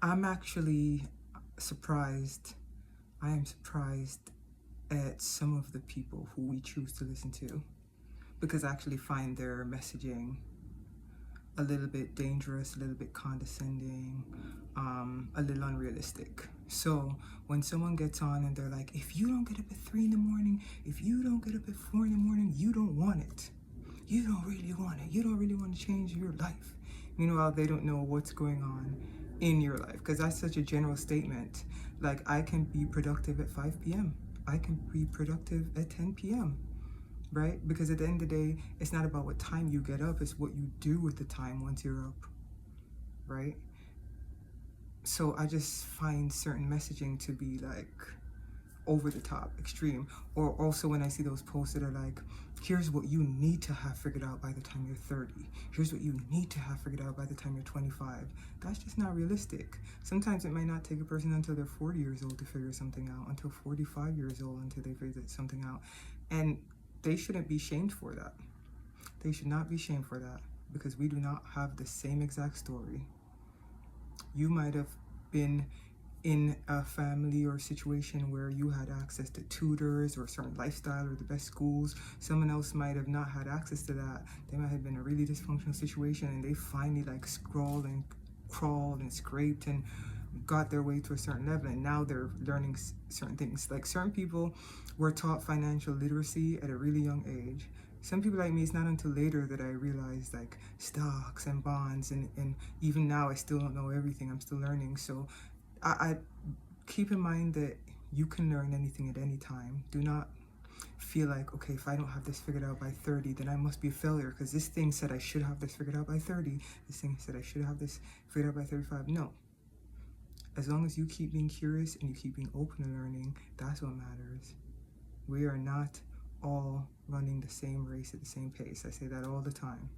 I'm actually surprised. I am surprised at some of the people who we choose to listen to because I actually find their messaging a little bit dangerous, a little bit condescending, a little unrealistic. So when someone gets on and they're like, if you don't get up at 3 in the morning, if you don't get up at 4 in the morning, you don't want it. You don't really want it. You don't really want to change your life. Meanwhile, they don't know what's going on in your life because that's such a general statement. Like, I can be productive at 5 p.m. I can be productive at 10 p.m. Right? Because at the end of the day, it's not about what time you get up, it's what you do with the time once you're up. Right? So I just find certain messaging to be like over the top, extreme. Or also when I see those posts that are like, here's what you need to have figured out by the time you're 30. Here's what you need to have figured out by the time you're 25. That's just not realistic. Sometimes it might not take a person until they're 40 years old to figure something out, until 45 years old until they figure something out. And they shouldn't be shamed for that. They should not be shamed for that because we do not have the same exact story. You might have been in a family or situation where you had access to tutors or a certain lifestyle or the best schools. Someone else might have not had access to that. They might have been in a really dysfunctional situation and they finally like scrawled and crawled and scraped and got their way to a certain level, and now they're learning certain things. Like, certain people were taught financial literacy at a really young age. Some people like me, it's not until later that I realized like stocks and bonds, and even now I still don't know everything. I'm still learning. So I keep in mind that you can learn anything at any time. Do not feel like, okay, if I don't have this figured out by 30, then I must be a failure because this thing said I should have this figured out by 30. This thing said I should have this figured out by 35. No. As long as you keep being curious and you keep being open to learning, that's what matters. We are not all running the same race at the same pace. I say that all the time.